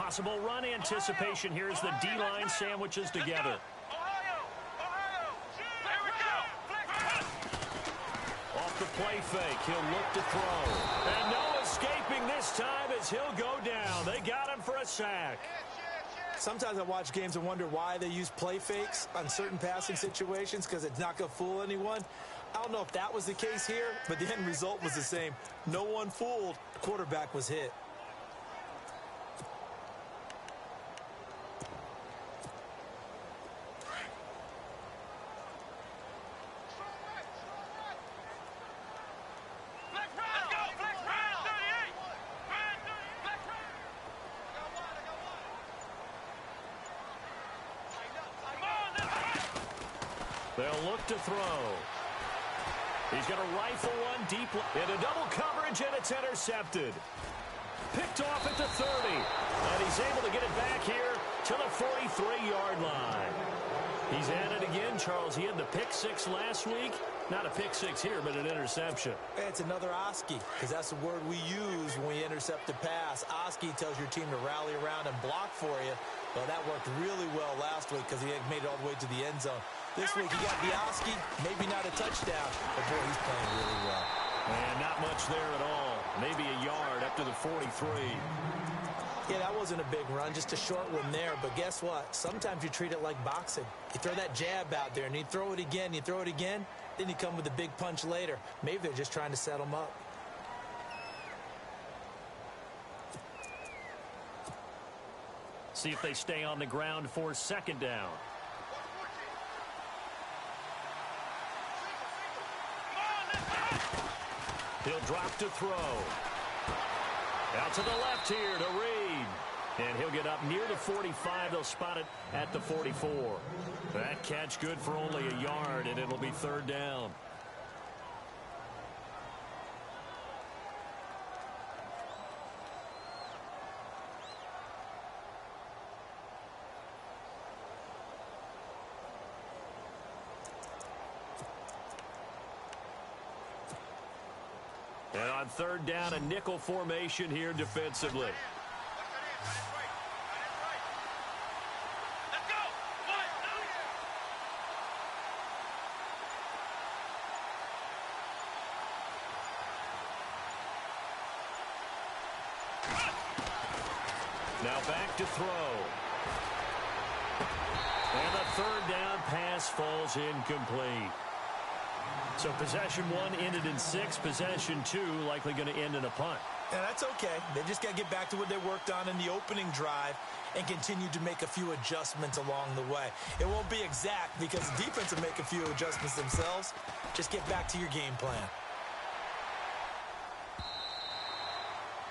possible run anticipation here as the D-line sandwiches together. Off the play fake, he'll look to throw. And no escaping this time as he'll go down. They got him for a sack. Sometimes I watch games and wonder why they use play fakes on certain passing situations because it's not going to fool anyone. I don't know if that was the case here, but the end result was the same. No one fooled. The quarterback was hit. They'll look to throw. He's going to rifle one deep into double coverage, and it's intercepted. Picked off at the 30. And he's able to get it back here to the 43-yard line. He's at it again, Charles. He had the pick six last week. Not a pick six here, but an interception. It's another Oski, because that's the word we use when we intercept a pass. Oski tells your team to rally around and block for you. Well, that worked really well last week because he made it all the way to the end zone. This week he got the Oski, maybe not a touchdown, but boy, he's playing really well. And not much there at all. Maybe a yard up to the 43. Yeah, that wasn't a big run, just a short one there. But guess what? Sometimes you treat it like boxing. You throw that jab out there, and you throw it again, then you come with a big punch later. Maybe they're just trying to set them up. See if they stay on the ground for second down. He'll drop to throw. Out to the left here to Reed. And he'll get up near the 45. They'll spot it at the 44. That catch good for only a yard, and it'll be third down. And on third down, a nickel formation here defensively. Now back to throw. And the third down pass falls incomplete. So possession one ended in 6. Possession 2 likely going to end in a punt. And that's okay. They just got to get back to what they worked on in the opening drive and continue to make a few adjustments along the way. It won't be exact because the defense will make a few adjustments themselves. Just get back to your game plan.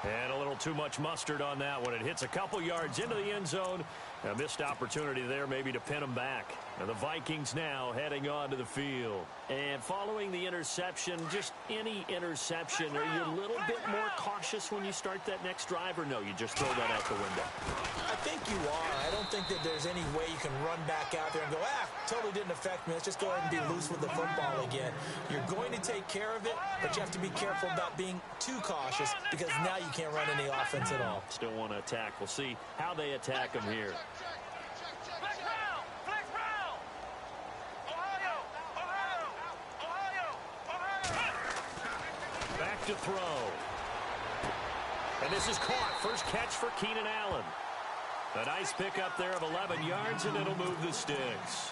And a little too much mustard on that one. It hits a couple yards into the end zone. A missed opportunity there maybe to pin them back. And the Vikings now heading on to the field. And following the interception, just any interception, are you a little bit more cautious when you start that next drive, or no, you just throw that out the window? I think you are. I don't think that there's any way you can run back out there and go, totally didn't affect me. Let's just go ahead and be loose with the football again. You're going to take care of it, but you have to be careful about being too cautious because now you can't run any offense at all. Still want to attack. We'll see how they attack them here. Back to throw. And this is caught. First catch for Keenan Allen. A nice pickup there of 11 yards, and it'll move the sticks.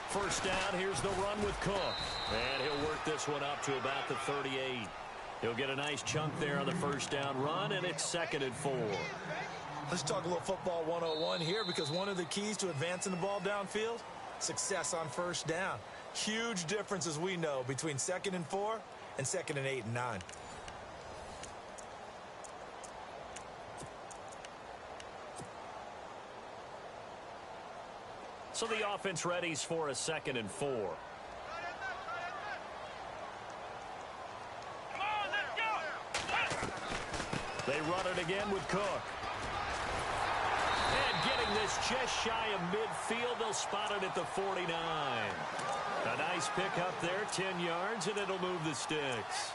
First down, here's the run with Cook. And he'll work this one up to about the 38. He'll get a nice chunk there on the first down run, and it's 2nd and 4. Let's talk a little football 101 here because one of the keys to advancing the ball downfield, success on first down. Huge difference, as we know, between 2nd and 4 and 2nd and 8 and 9. So the offense readies for a 2nd and 4. They run it again with Cook. And getting this just shy of midfield. They'll spot it at the 49. A nice pickup there, 10 yards, and it'll move the sticks.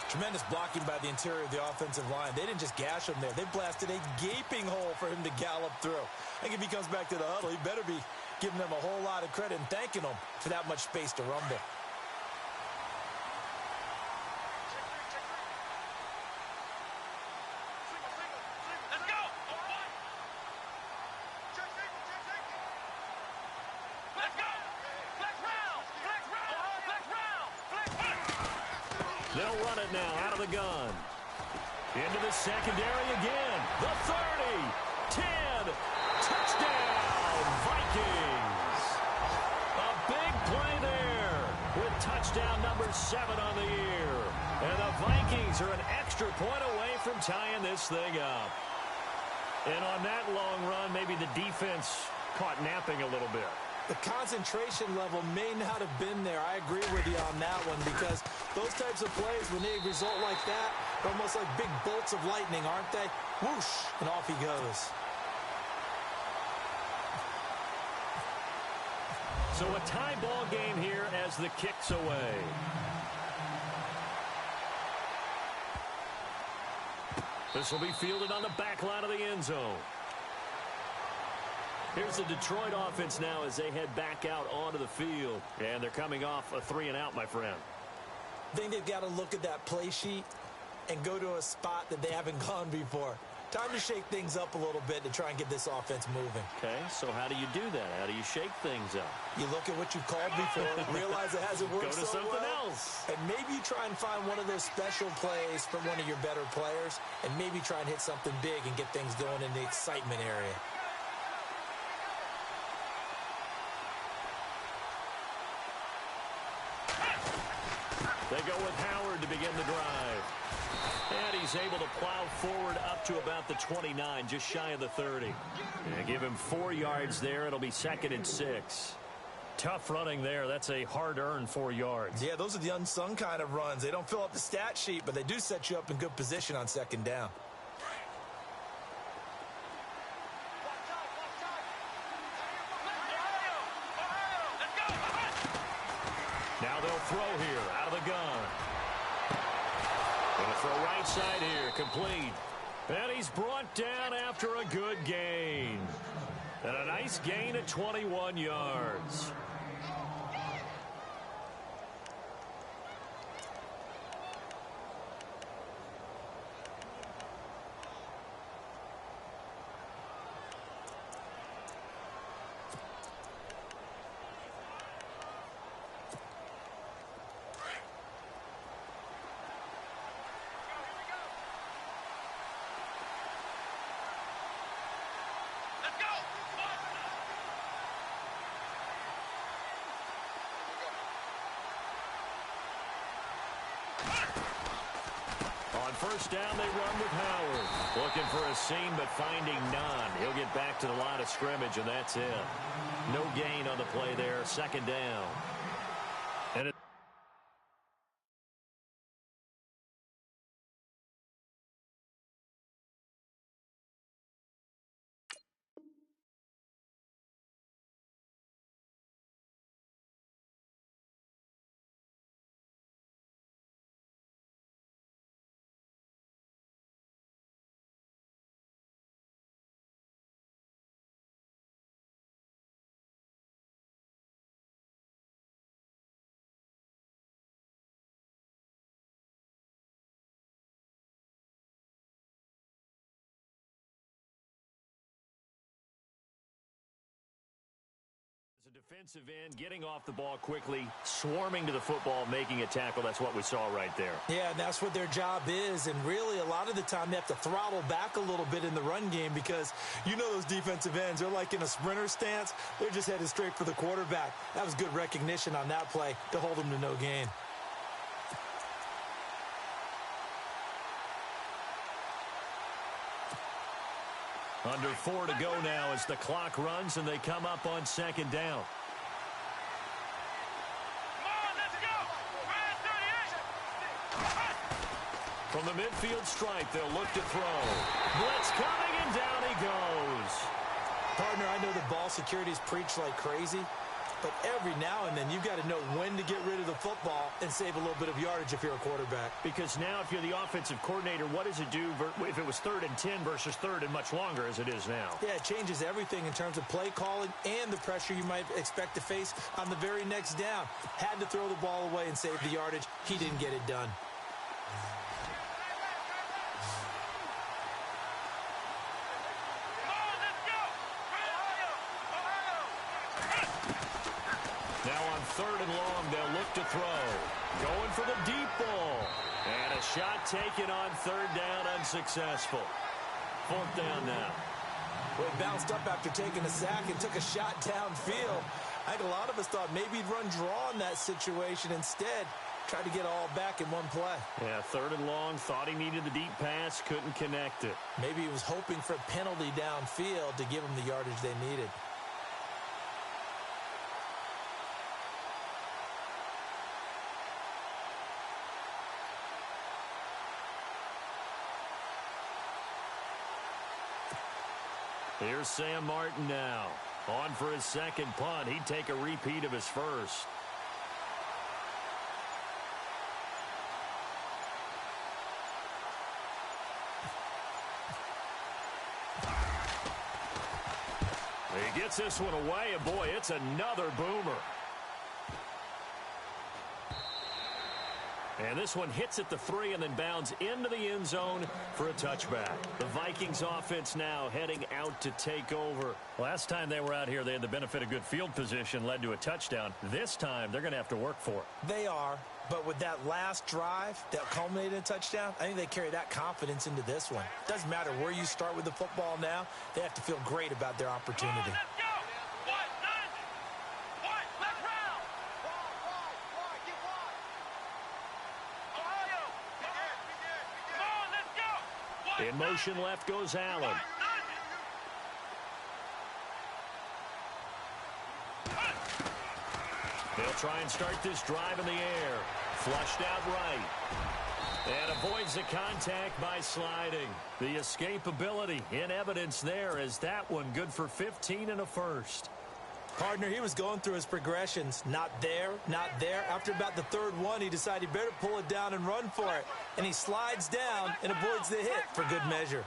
Tremendous blocking by the interior of the offensive line. They didn't just gash him there. They blasted a gaping hole for him to gallop through. I think if he comes back to the huddle, he better be giving them a whole lot of credit and thanking them for that much space to rumble. They'll run it now out of the gun. Into the secondary again. The 30. 10. Touchdown, Vikings. A big play there with touchdown number 7 on the year. And the Vikings are an extra point away from tying this thing up. And on that long run, maybe the defense caught napping a little bit. The concentration level may not have been there. I agree with you on that one because those types of plays, when they result like that, they're almost like big bolts of lightning, aren't they? Whoosh, and off he goes. So a tie ball game here as the kick's away. This will be fielded on the back line of the end zone. Here's the Detroit offense now as they head back out onto the field. And they're coming off a 3-and-out, my friend. I think they've got to look at that play sheet and go to a spot that they haven't gone before. Time to shake things up a little bit to try and get this offense moving. Okay, so how do you do that? How do you shake things up? You look at what you've called before, realize it hasn't worked Go to so something well, else. and maybe try and find one of those special plays from one of your better players, and maybe try and hit something big and get things going in the excitement area. They go with Howard to begin the drive. And he's able to plow forward up to about the 29, just shy of the 30. And give him 4 yards there. It'll be 2nd and 6. Tough running there. That's a hard-earned 4 yards. Yeah, those are the unsung kind of runs. They don't fill up the stat sheet, but they do set you up in good position on 2nd down. Now they'll throw here out of the gun. Going to throw right side here, complete. And he's brought down after a good gain. And a nice gain of 21 yards. On first down, they run with Howard. Looking for a seam, but finding none. He'll get back to the line of scrimmage, and that's it. No gain on the play there. 2nd down. And it a defensive end getting off the ball quickly, swarming to the football, making a tackle. That's what we saw right there. Yeah, and that's what their job is. And really, a lot of the time, they have to throttle back a little bit in the run game because you know those defensive ends, they're like in a sprinter stance. They're just headed straight for the quarterback. That was good recognition on that play to hold them to no gain. Under 4 to go now as the clock runs and they come up on 2nd down. From the midfield stripe, they'll look to throw. Blitz coming, and down he goes. Partner, I know the ball security is preached like crazy, but every now and then you've got to know when to get rid of the football and save a little bit of yardage if you're a quarterback. Because now if you're the offensive coordinator, what does it do if it was 3rd and 10 versus 3rd and much longer as it is now? Yeah, it changes everything in terms of play calling and the pressure you might expect to face on the very next down. Had to throw the ball away and save the yardage. He didn't get it done. Now on 3rd and long, they'll look to throw. Going for the deep ball. And a shot taken on 3rd down, unsuccessful. 4th down now. Well, he bounced up after taking a sack and took a shot downfield. I think a lot of us thought maybe he'd run draw in that situation. Instead, tried to get it all back in one play. Yeah, 3rd and long, thought he needed the deep pass, couldn't connect it. Maybe he was hoping for a penalty downfield to give him the yardage they needed. Here's Sam Martin now. On for his second punt. He'd take a repeat of his first. He gets this one away, and boy, it's another boomer. And this one hits at the 3 and then bounds into the end zone for a touchback. The Vikings offense now heading out to take over. Last time they were out here, they had the benefit of good field position, led to a touchdown. This time, they're going to have to work for it. They are, but with that last drive that culminated in a touchdown, I think they carry that confidence into this one. Doesn't matter where you start with the football now, they have to feel great about their opportunity. In motion left goes Allen. They'll try and start this drive in the air. Flushed out right. And avoids the contact by sliding. The escapability in evidence there as that one good for 15 and a first. Partner, he was going through his progressions. Not there, not there. After about the 3rd one, he decided he better pull it down and run for it. And he slides down and avoids the hit for good measure.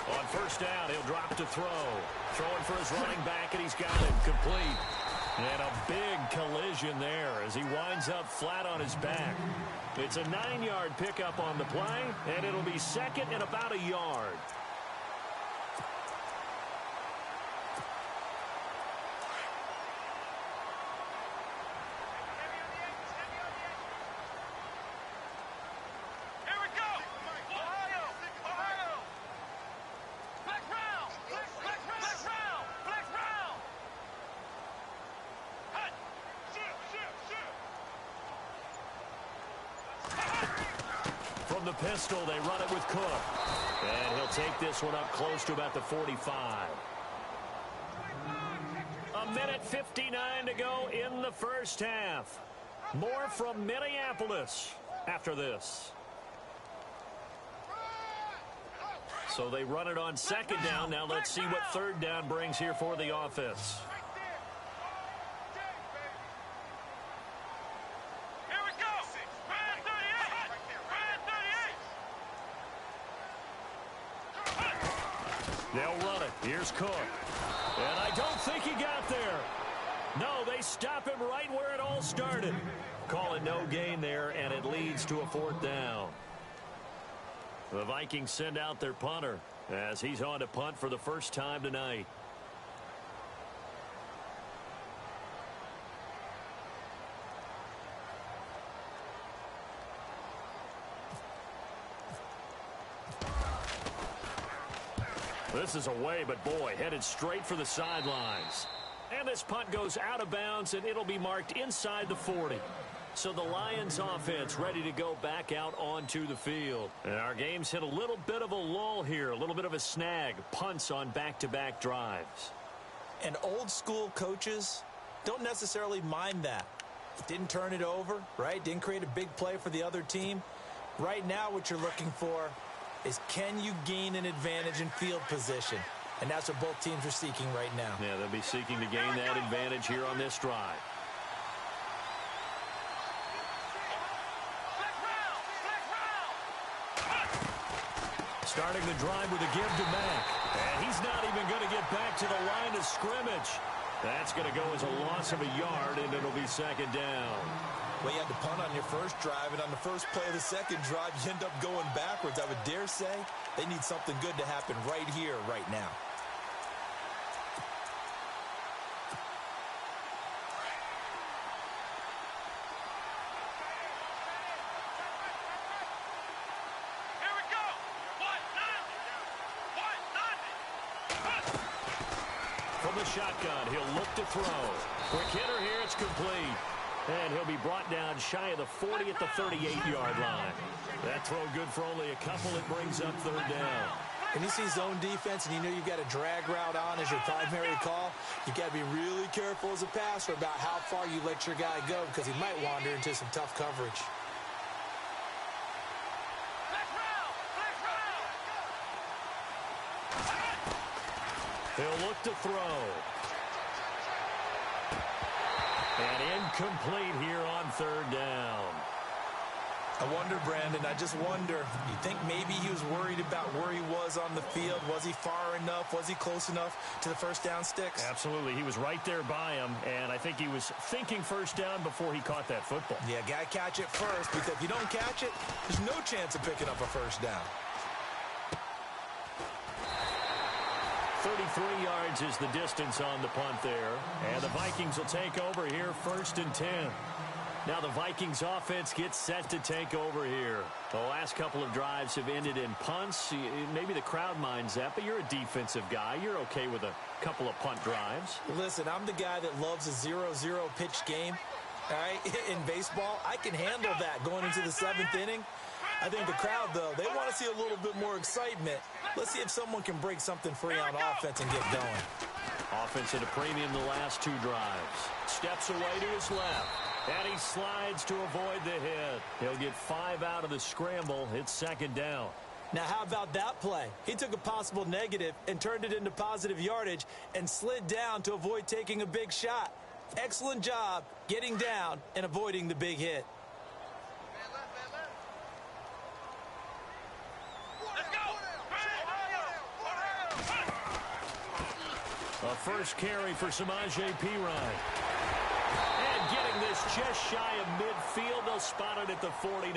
On 1st down, he'll drop to throw. Throwing for his running back, and he's got it complete. And a big collision there as he winds up flat on his back. It's a 9-yard pickup on the play, and it'll be 2nd and about a yard. From the pistol, they run it with Cook. And he'll take this one up close to about the 45. A minute 59 to go in the first half. More from Minneapolis after this. So they run it on 2nd down. Now let's see what 3rd down brings here for the offense. They'll run it. Here's Cook. And I don't think he got there. No, they stop him right where it all started. Call it no gain there, and it leads to a 4th down. The Vikings send out their punter as he's on to punt for the first time tonight. This is away, but boy, headed straight for the sidelines. And this punt goes out of bounds, and it'll be marked inside the 40. So the Lions offense ready to go back out onto the field. And our game's hit a little bit of a lull here, a little bit of a snag. Punts on back-to-back drives. And old school coaches don't necessarily mind that. Didn't turn it over, right? Didn't create a big play for the other team. Right now what you're looking for is, can you gain an advantage in field position? And that's what both teams are seeking right now. Yeah, they'll be seeking to gain that advantage here on this drive. Starting the drive with a give to Mack. And he's not even going to get back to the line of scrimmage. That's going to go as a loss of a yard, and it'll be second down. Well, you had to punt on your first drive, and on the first play of the second drive, you end up going backwards. I would dare say they need something good to happen right here, right now. From the shotgun, he'll look to throw. Quick hitter here, it's complete. And he'll be brought down shy of the 40 at the 38-yard line. That throw good for only a couple. It brings up third down. When you see zone defense and you know you've got a drag route on as your primary call, you've got to be really careful as a passer about how far you let your guy go, because he might wander into some tough coverage. He'll look to throw. And incomplete here on third down. I wonder, Brandon, I just wonder, you think maybe he was worried about where he was on the field? Was he far enough? Was he close enough to the first down sticks? Absolutely. He was right there by him, and I think he was thinking first down before he caught that football. Yeah, got to catch it first, because if you don't catch it, there's no chance of picking up a first down. 33 yards is the distance on the punt there. And the Vikings will take over here, 1st and 10. Now the Vikings offense gets set to take over here. The last couple of drives have ended in punts. Maybe the crowd minds that, but you're a defensive guy. You're okay with a couple of punt drives. Listen, I'm the guy that loves a 0-0 pitch game. All right, in baseball, I can handle that going into the 7th inning. I think the crowd, though, they want to see a little bit more excitement. Let's see if someone can break something free on offense and get going. Offense at a premium the last 2 drives. Steps away to his left. And he slides to avoid the hit. He'll get 5 out of the scramble. It's second down. Now, how about that play? He took a possible negative and turned it into positive yardage and slid down to avoid taking a big shot. Excellent job getting down and avoiding the big hit. A first carry for Samaje Perine. And getting this just shy of midfield, they'll spot it at the 49.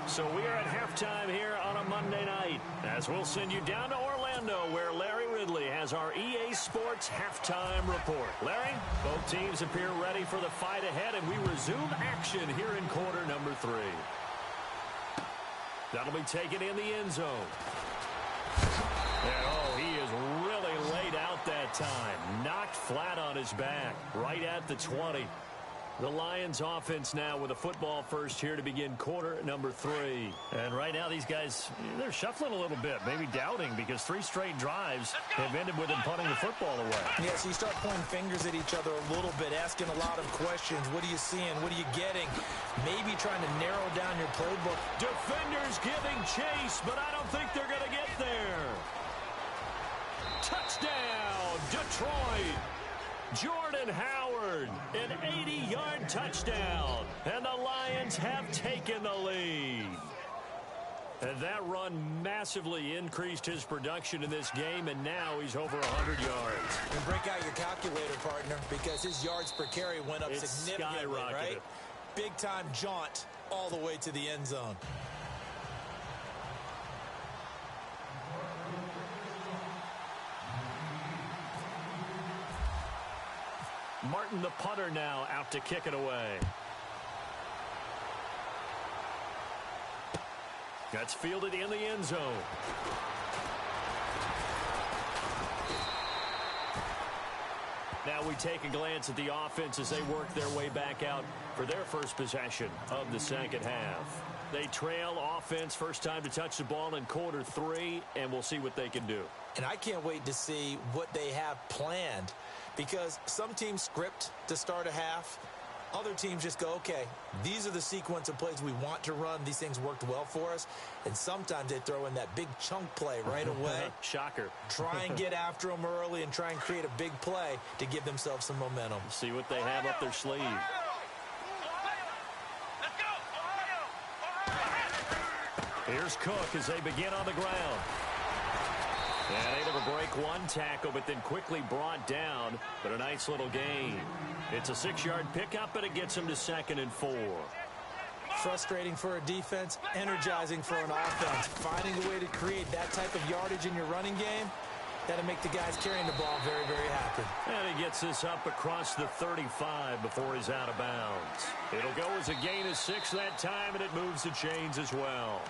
So we are at halftime here on a Monday night, as we'll send you down to Orlando, where Larry Ridley has our EA Sports halftime report. Larry, both teams appear ready for the fight ahead, and we resume action here in quarter number 3. That'll be taken in the end zone. And, oh, he is really laid out that time. Knocked flat on his back, right at the 20. The Lions offense now with a football first here to begin quarter number 3. And right now these guys, they're shuffling a little bit, maybe doubting, because 3 straight drives have ended with them punting the football away. Yeah, so you start pointing fingers at each other a little bit, asking a lot of questions. What are you seeing? What are you getting? Maybe trying to narrow down your playbook. Defenders giving chase, but I don't think they're going to get there. Touchdown, Detroit. Jordan Howard, an 80-yard touchdown, and the Lions have taken the lead. And that run massively increased his production in this game, and now he's over 100 yards. And break out your calculator, partner, because his yards per carry went up significantly, right? Big-time jaunt all the way to the end zone. Martin, the punter, now out to kick it away. That's fielded in the end zone. Now we take a glance at the offense as they work their way back out for their first possession of the second half. They trail offense, first time to touch the ball in quarter 3, and we'll see what they can do. And I can't wait to see what they have planned, because some teams script to start a half. Other teams just go, okay, these are the sequence of plays we want to run. These things worked well for us. And sometimes they throw in that big chunk play right away. Shocker. Try and get after them early and try and create a big play to give themselves some momentum. See what they have up their sleeve. Here's Cook as they begin on the ground. And able to break one tackle, but then quickly brought down. But a nice little gain. It's a 6-yard pickup, and it gets him to 2nd and 4. Frustrating for a defense, energizing for an offense. Finding a way to create that type of yardage in your running game, that'll make the guys carrying the ball very, very happy. And he gets this up across the 35 before he's out of bounds. It'll go as a gain of 6 that time, and it moves the chains as well.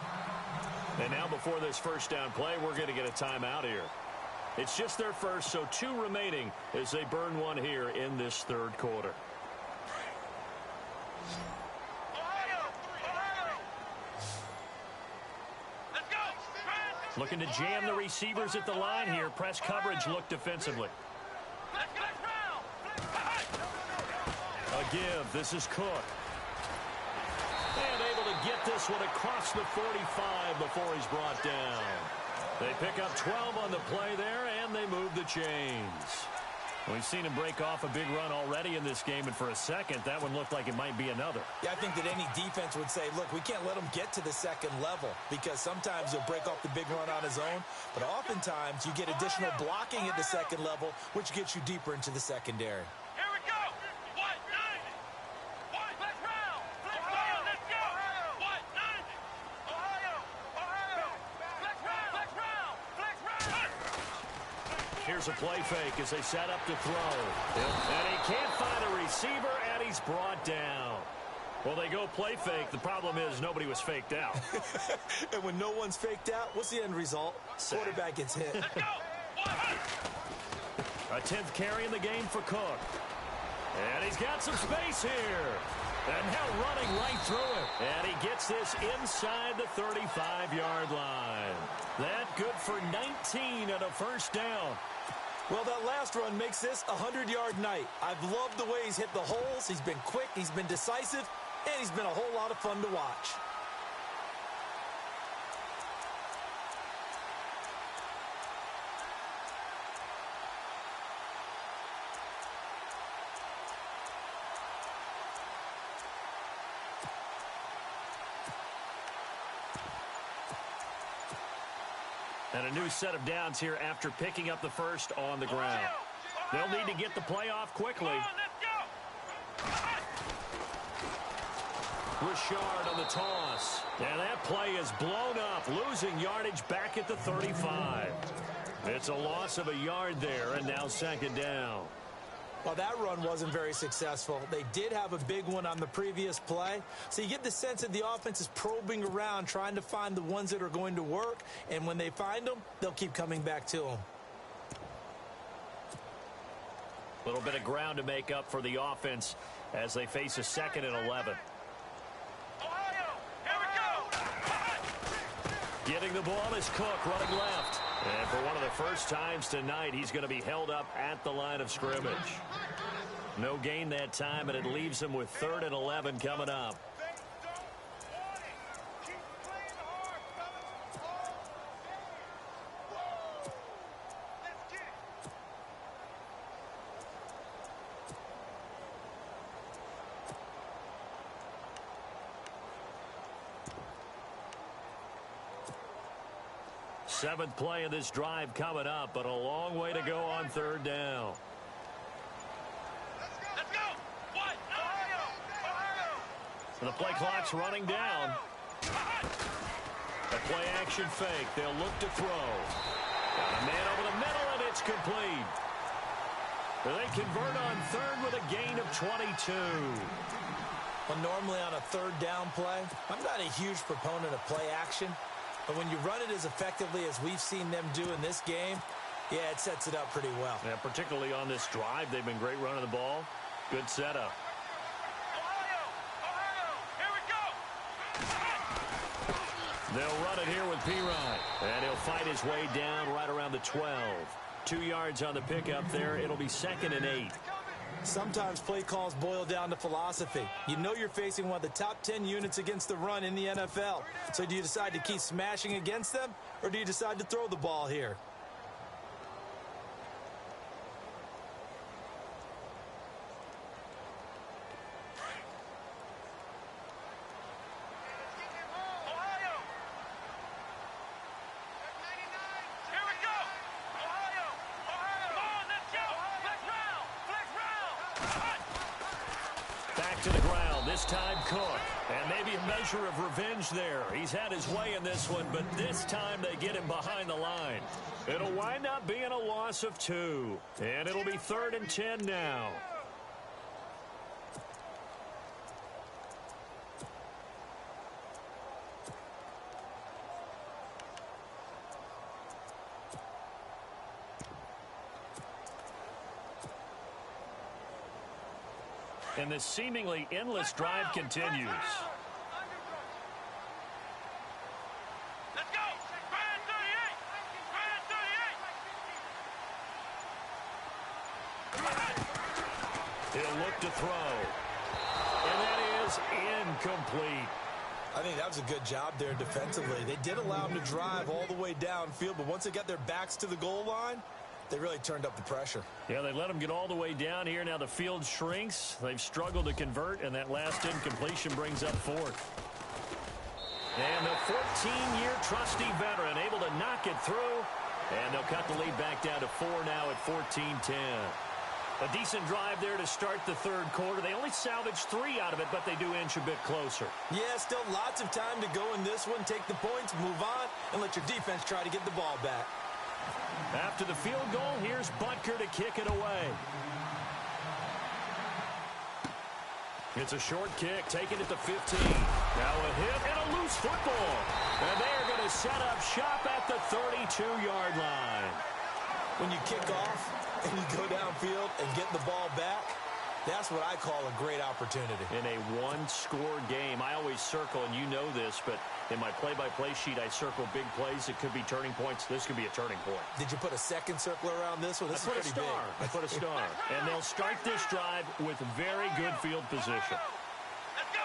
And now before this first down play, we're going to get a timeout here. It's just their first, so 2 remaining as they burn one here in this third quarter. Looking to jam the receivers at the line here. Press coverage look defensively. A give. This is Cook. And able to get this one across the 45 before he's brought down. They pick up 12 on the play there, and they move the chains. We've seen him break off a big run already in this game, and for a second, that one looked like it might be another. Yeah, I think that any defense would say, look, we can't let him get to the second level because sometimes he'll break off the big run on his own, but oftentimes you get additional blocking at the second level, which gets you deeper into the secondary. Here's a play fake as they set up to throw. And he can't find a receiver, and he's brought down. Well, they go play fake. The problem is nobody was faked out. And when no one's faked out, what's the end result? Quarterback gets hit. A 10th carry in the game for Cook. And he's got some space here. And now running right through it. And he gets this inside the 35-yard line. That good for 19 and a first down. Well, that last run makes this a 100-yard night. I've loved the way he's hit the holes. He's been quick, he's been decisive, and he's been a whole lot of fun to watch. And a new set of downs here after picking up the first on the ground. They'll need to get the play off quickly. Richard on the toss. And that play is blown up, losing yardage back at the 35. It's a loss of a yard there, and now 2nd down. Well, that run wasn't very successful. They did have a big one on the previous play. So you get the sense that the offense is probing around, trying to find the ones that are going to work. And when they find them, they'll keep coming back to them. A little bit of ground to make up for the offense as they face a 2nd and 11. Getting the ball is Cook running left. And for one of the first times tonight, he's going to be held up at the line of scrimmage. No gain that time, and it leaves him with 3rd and 11 coming up. Seventh play of this drive coming up, but a long way to go on 3rd down. Let's go! What? Ohio! So the play clock's running down. A play action fake. They'll look to throw. Got a man over the middle, and it's complete. They convert on 3rd with a gain of 22. Well, normally on a 3rd down play, I'm not a huge proponent of play action. But when you run it as effectively as we've seen them do in this game, yeah, it sets it up pretty well. Yeah, particularly on this drive, they've been great running the ball. Good setup. Ohio! Here we go! They'll run it here with P-Rod. And he'll fight his way down right around the 12. 2 yards on the pickup there. It'll be 2nd and 8. Sometimes play calls boil down to philosophy. You know you're facing one of the top 10 units against the run in the NFL. So do you decide to keep smashing against them, or do you decide to throw the ball here? To the ground, this time Cook. And maybe a measure of revenge there. He's had his way in this one, but this time they get him behind the line. It'll wind up being a loss of 2. And it'll be 3rd and 10 now. And this seemingly endless drive continues. Let's go! Grand 38! He'll look to throw. And that is incomplete. I think that was a good job there defensively. They did allow him to drive all the way downfield, but once they got their backs to the goal line, they really turned up the pressure. Yeah, they let them get all the way down here. Now the field shrinks. They've struggled to convert, and that last incompletion brings up 4th. And the 14-year trusty veteran able to knock it through. And they'll cut the lead back down to 4 now at 14-10. A decent drive there to start the 3rd quarter. They only salvaged 3 out of it, but they do inch a bit closer. Yeah, still lots of time to go in this one. Take the points, move on, and let your defense try to get the ball back. After the field goal, here's Butker to kick it away. It's a short kick, taking it to 15. Now a hit and a loose football. And they are going to set up shop at the 32-yard line. When you kick off and you go downfield and get the ball back, that's what I call a great opportunity. In a one-score game, I always circle, and you know this, but in my play-by-play sheet, I circle big plays. It could be turning points. This could be a turning point. Did you put a second circle around this one? This is pretty big. I put a star. And they'll start this drive with very good field position. Let's go!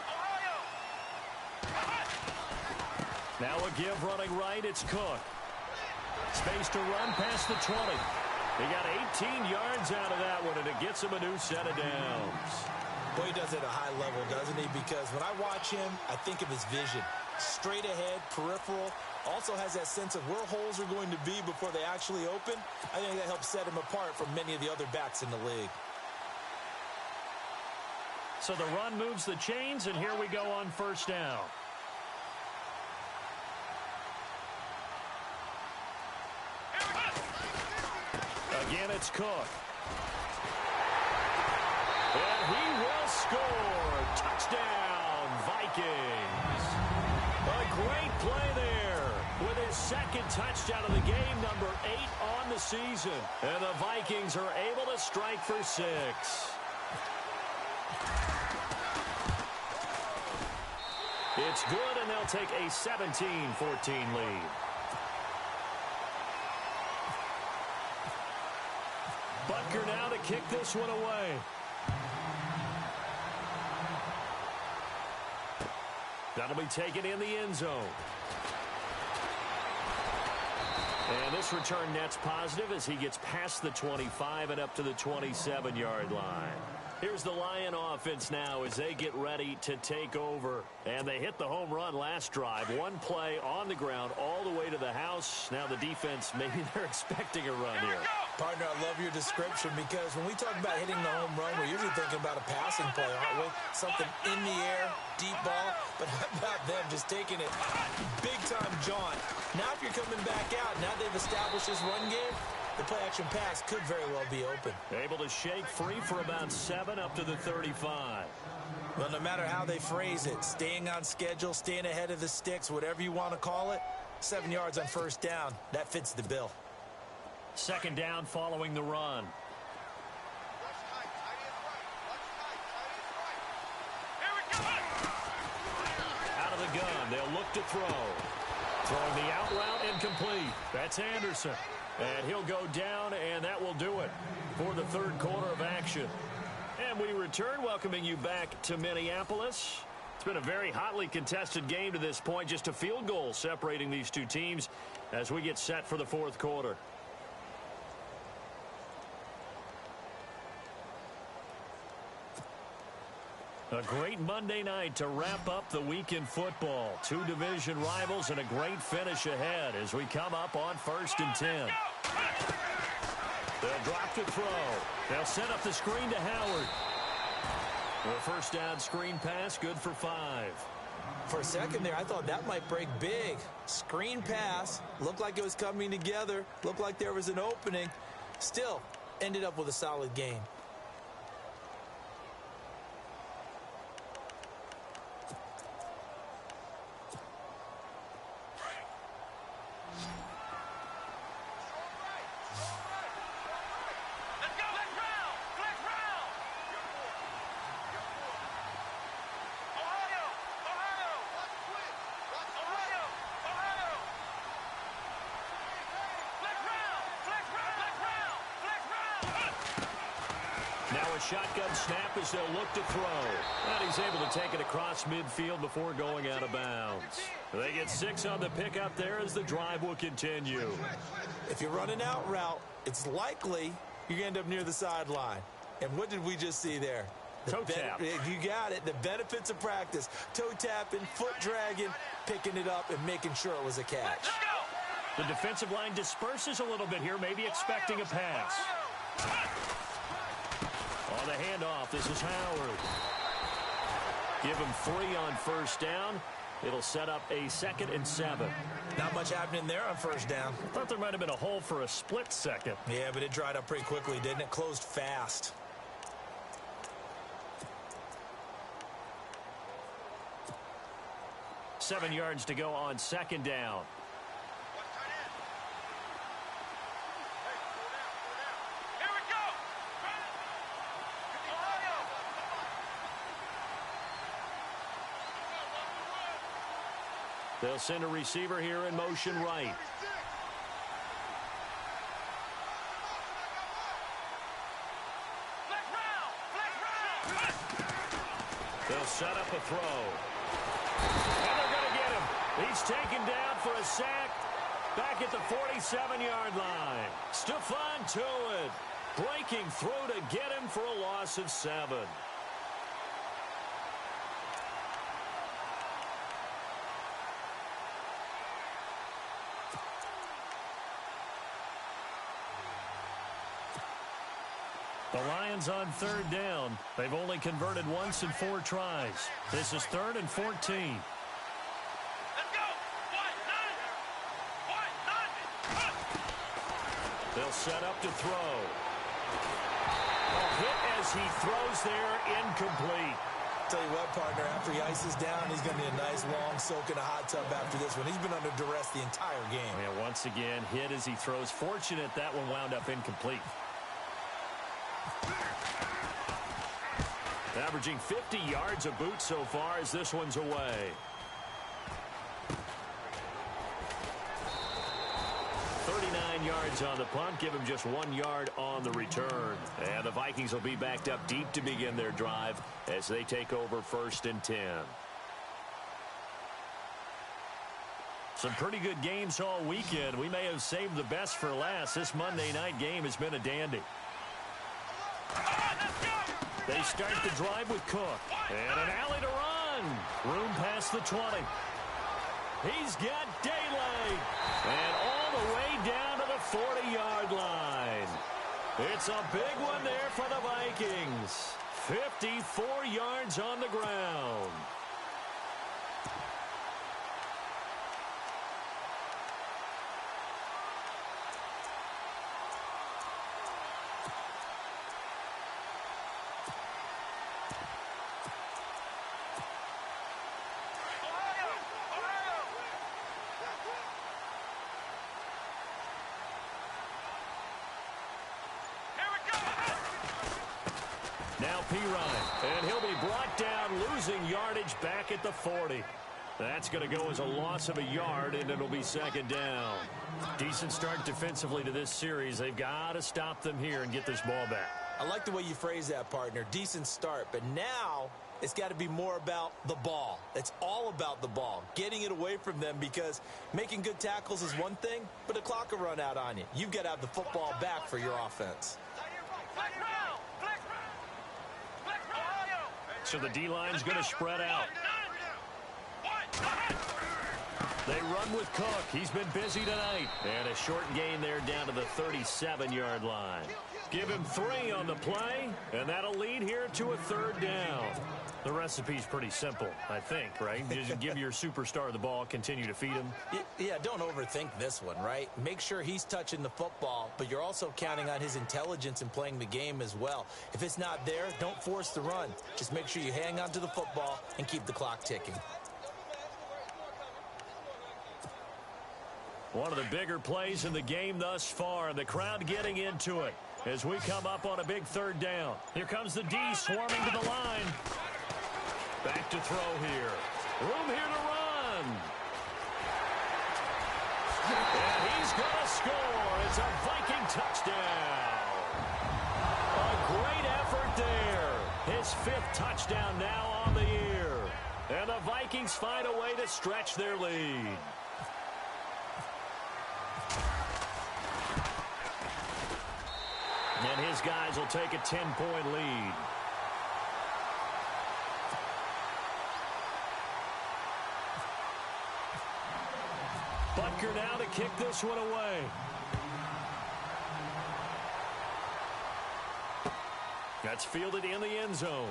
Ohio! Now a give running right. It's Cook. Space to run past the 20. He got 18 yards out of that one, and it gets him a new set of downs. Boy, he does it at a high level, doesn't he? Because when I watch him, I think of his vision. Straight ahead, peripheral. Also has that sense of where holes are going to be before they actually open. I think that helps set him apart from many of the other backs in the league. So the run moves the chains, and here we go on 1st down. Again, it's Cook. And he will score. Touchdown, Vikings. A great play there with his 2nd touchdown of the game, number 8 on the season. And the Vikings are able to strike for 6. It's good, and they'll take a 17-14 lead. Butker now to kick this one away. That'll be taken in the end zone. And this return net's positive as he gets past the 25 and up to the 27-yard line. Here's the Lion offense now as they get ready to take over. And they hit the home run last drive. One play on the ground all the way to the house. Now the defense, maybe they're expecting a run here. Partner, I love your description because when we talk about hitting the home run, we're usually thinking about a passing play, aren't we? Something in the air, deep ball. But how about them just taking it big-time jaunt? Now if you're coming back out, now they've established this run game, the play-action pass could very well be open. Able to shake free for about 7 up to the 35. Well, no matter how they phrase it, staying on schedule, staying ahead of the sticks, whatever you want to call it, 7 yards on 1st down, that fits the bill. 2nd down following the run. Here we go! Out of the gun, they'll look to throw. Throwing the out route incomplete. That's Anderson. And he'll go down, and that will do it for the third quarter of action. And we return, welcoming you back to Minneapolis. It's been a very hotly contested game to this point. Just a field goal separating these two teams as we get set for the fourth quarter. A great Monday night to wrap up the week in football. Two division rivals and a great finish ahead as we come up on 1st and 10. They'll drop to throw. They'll set up the screen to Howard. The first down screen pass, good for 5. For a second there, I thought that might break big. Screen pass, looked like it was coming together, looked like there was an opening. Still, ended up with a solid game. Shotgun snap as they'll look to throw. And he's able to take it across midfield before going out of bounds. They get 6 on the pickup there as the drive will continue. If you're running out route, it's likely you end up near the sideline. And what did we just see there? Toe tap. You got it. The benefits of practice. Toe tapping, foot dragging, picking it up, and making sure it was a catch. The defensive line disperses a little bit here, maybe expecting a pass. On the handoff, this is Howard. Give him 3 on first down. It'll set up a 2nd and 7. Not much happening there on first down. I thought there might have been a hole for a split second. Yeah, but it dried up pretty quickly, didn't it? Closed fast. Seven yards to go on 2nd down. They'll send a receiver here in motion right. They'll set up a throw. And they're going to get him. He's taken down for a sack back at the 47-yard line. Stephon Tuitt breaking through to get him for a loss of 7. The Lions on 3rd down. They've only converted once in 4 tries. This is 3rd and 14. Let's go! They'll set up to throw. A hit as he throws there, incomplete. Tell you what, partner, after he ices down, he's going to need a nice long soak in a hot tub after this one. He's been under duress the entire game. And once again, hit as he throws. Fortunate that one wound up incomplete. Averaging 50 yards a boot so far as this one's away. 39 yards on the punt. Give him just 1 yard on the return. And the Vikings will be backed up deep to begin their drive as they take over 1st and 10. Some pretty good games all weekend. We may have saved the best for last. This Monday night game has been a dandy. They start the drive with Cook. And an alley to run. Room past the 20. He's got daylight. And all the way down to the 40-yard line. It's a big one there for the Vikings. 54 yards on the ground. Now Pirine, and he'll be brought down, losing yardage back at the 40. That's going to go as a loss of a yard, and it'll be second down. Decent start defensively to this series. They've got to stop them here and get this ball back. I like the way you phrase that, partner. Decent start, but now it's got to be more about the ball. It's all about the ball, getting it away from them, because making good tackles is one thing, but the clock will run out on you. You've got to have the football back for your offense. So the D-line's going to spread out. They run with Cook. He's been busy tonight. And a short gain there down to the 37-yard line. Give him 3 on the play, and that'll lead here to a third down. The recipe's pretty simple, I think, right? You just give your superstar the ball, continue to feed him. Yeah, don't overthink this one, right? Make sure he's touching the football, but you're also counting on his intelligence in playing the game as well. If it's not there, don't force the run. Just make sure you hang on to the football and keep the clock ticking. One of the bigger plays in the game thus far, and the crowd getting into it as we come up on a big third down. Here comes the D swarming to the line. Back to throw here. Room here to run. And he's going to score. It's a Viking touchdown. A great effort there. His 5th touchdown now on the year. And the Vikings find a way to stretch their lead. And his guys will take a 10-point lead. Butker now to kick this one away. That's fielded in the end zone.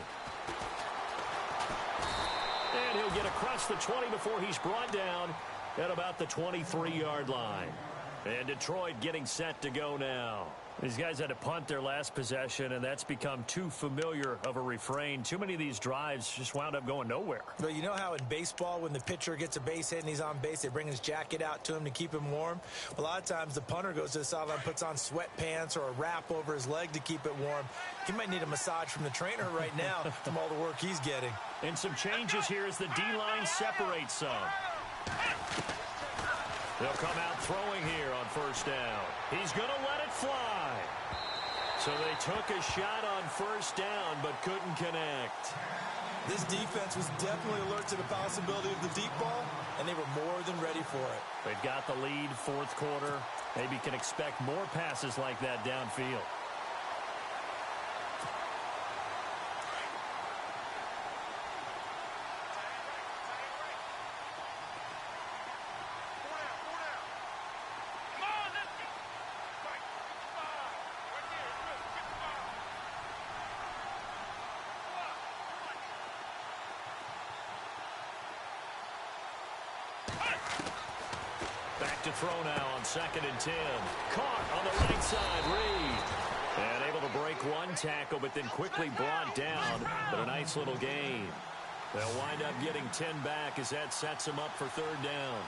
And he'll get across the 20 before he's brought down at about the 23-yard line. And Detroit getting set to go now. These guys had to punt their last possession, and that's become too familiar of a refrain. Too many of these drives just wound up going nowhere. But you know how in baseball, when the pitcher gets a base hit and he's on base, they bring his jacket out to him to keep him warm? A lot of times the punter goes to the sideline, puts on sweatpants or a wrap over his leg to keep it warm. He might need a massage from the trainer right now from all the work he's getting. And some changes here as the D-line separates some. They'll come out throwing here on first down. He's going to let it fly. So they took a shot on first down but couldn't connect. This defense was definitely alert to the possibility of the deep ball, and they were more than ready for it. They've got the lead, 4th quarter. Maybe can expect more passes like that downfield. To throw now on 2nd and 10. Caught on the right side, Reed. And able to break one tackle, but then quickly brought down. But a nice little gain. They'll wind up getting 10 back as that sets them up for third down.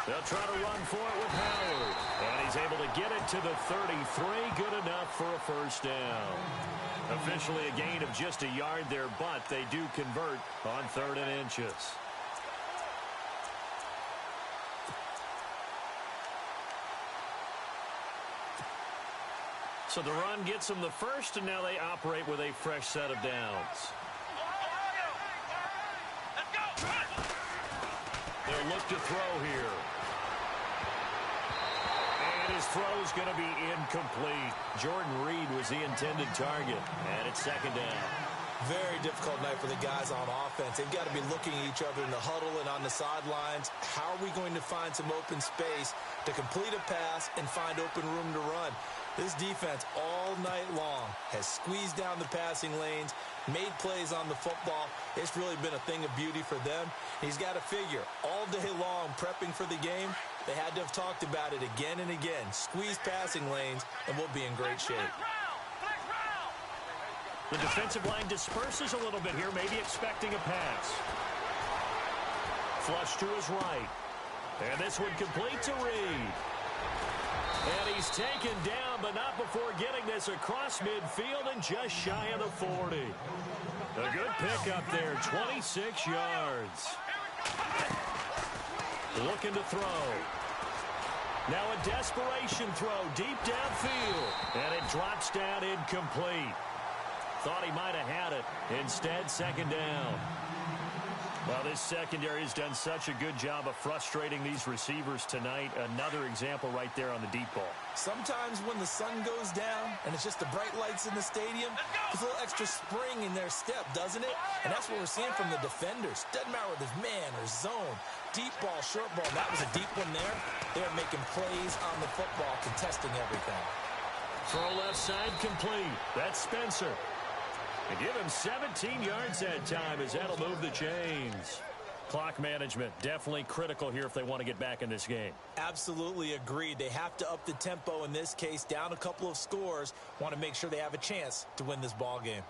They'll try to run for it with Howard. And he's able to get it to the 33. Good enough for a first down. Officially a gain of just a yard there, but they do convert on 3rd and inches. So the run gets them the first, and now they operate with a fresh set of downs. They'll look to throw here. His throw is going to be incomplete. Jordan Reed was the intended target, and it's 2nd down. Very difficult night for the guys on offense. They've got to be looking at each other in the huddle and on the sidelines. How are we going to find some open space to complete a pass and find open room to run? This defense all night long has squeezed down the passing lanes, made plays on the football. It's really been a thing of beauty for them. He's got to figure all day long prepping for the game. They had to have talked about it again and again. Squeeze passing lanes, and we'll be in great shape. The defensive line disperses a little bit here, maybe expecting a pass. Flush to his right. And this one complete to Reed. And he's taken down, but not before getting this across midfield and just shy of the 40. A good pickup there, 26 yards. Looking to throw. Now a desperation throw deep downfield. And it drops down incomplete. Thought he might have had it. Instead, second down. Well, this secondary has done such a good job of frustrating these receivers tonight. Another example right there on the deep ball. Sometimes when the sun goes down and it's just the bright lights in the stadium, there's a little extra spring in their step, doesn't it? And that's what we're seeing from the defenders. Doesn't matter whether it's man or zone, deep ball, short ball. That was a deep one there. They're making plays on the football, contesting everything. Throw left side complete. That's Spencer. And give him 17 yards that time as that'll move the chains. Clock management definitely critical here if they want to get back in this game. Absolutely agreed. They have to up the tempo in this case, down a couple of scores. Want to make sure they have a chance to win this ball game.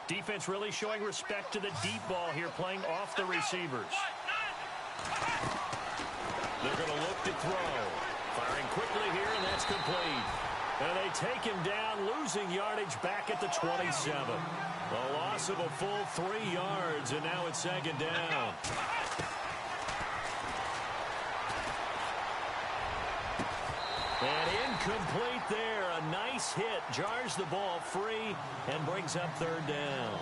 Defense really showing respect to the deep ball here, playing off the receivers. They're going to look to throw. Firing quickly here, and that's complete. And they take him down, losing yardage back at the 27. A loss of a full 3 yards, and now it's second down. And incomplete there. A nice hit. Jars the ball free and brings up third down.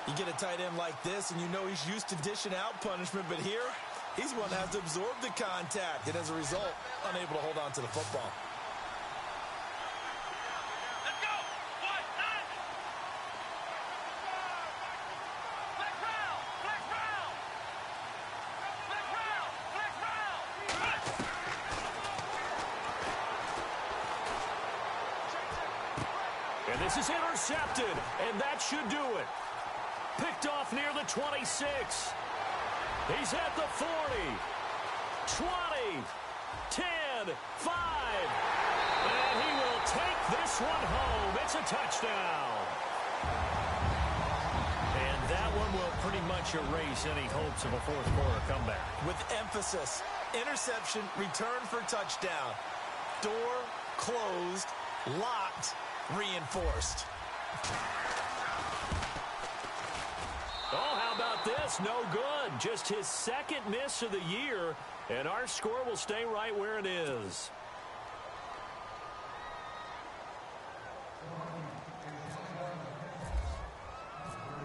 You get a tight end like this, and you know he's used to dishing out punishment, but here, he's one that has to absorb the contact, and as a result, unable to hold on to the football. Let's go. 1-9. Flex round. Flex round. Flex round. Flex round. And this is intercepted, and that should do it. Picked off near the 26. He's at the 40, 20, 10, 5. And he will take this one home. It's a touchdown. And that one will pretty much erase any hopes of a fourth quarter comeback. With emphasis, interception, return for touchdown. Door closed, locked, reinforced. Oh, how about this? No good. Just his second miss of the year, and our score will stay right where it is.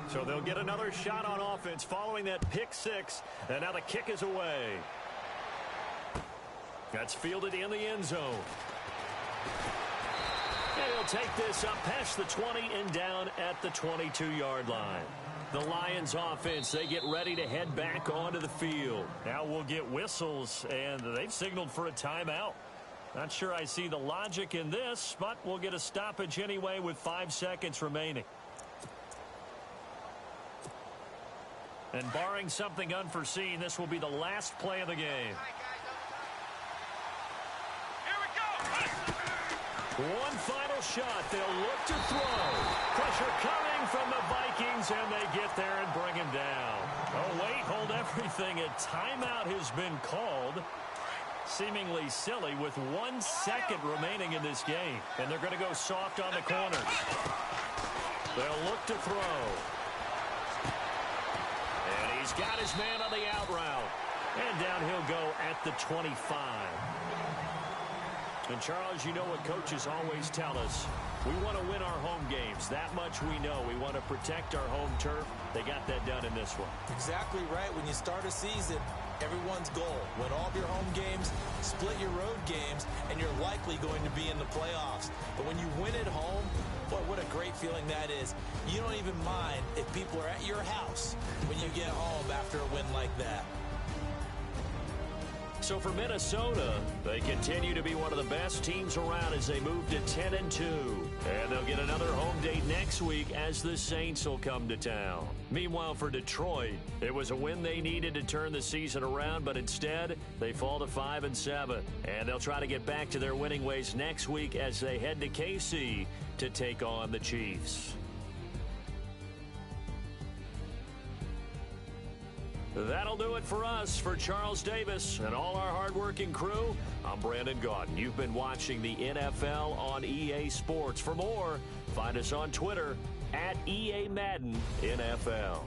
So they'll get another shot on offense following that pick six, and now the kick is away. That's fielded in the end zone. And he'll take this up past the 20 and down at the 22-yard line. The Lions offense, they get ready to head back onto the field. Now we'll get whistles, and they've signaled for a timeout. Not sure I see the logic in this, but we'll get a stoppage anyway with 5 seconds remaining. And barring something unforeseen, this will be the last play of the game. One final shot. They'll look to throw. Pressure coming from the Vikings, and they get there and bring him down. Oh, wait, hold everything. A timeout has been called. Seemingly silly with 1 second remaining in this game. And they're going to go soft on the corners. They'll look to throw. And he's got his man on the out route. And down he'll go at the 25. And, Charles, you know what coaches always tell us. We want to win our home games. That much we know. We want to protect our home turf. They got that done in this one. Exactly right. When you start a season, everyone's goal, win all of your home games, split your road games, and you're likely going to be in the playoffs. But when you win at home, boy, what a great feeling that is. You don't even mind if people are at your house when you get home after a win like that. So for Minnesota, they continue to be one of the best teams around as they move to 10-2. And they'll get another home date next week as the Saints will come to town. Meanwhile, for Detroit, it was a win they needed to turn the season around, but instead, they fall to 5-7. And they'll try to get back to their winning ways next week as they head to KC to take on the Chiefs. That'll do it for us. For Charles Davis and all our hardworking crew, I'm Brandon Gaudin. You've been watching the NFL on EA Sports. For more, find us on Twitter at EA Madden NFL.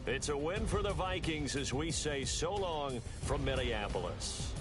It's a win for the Vikings as we say so long from Minneapolis.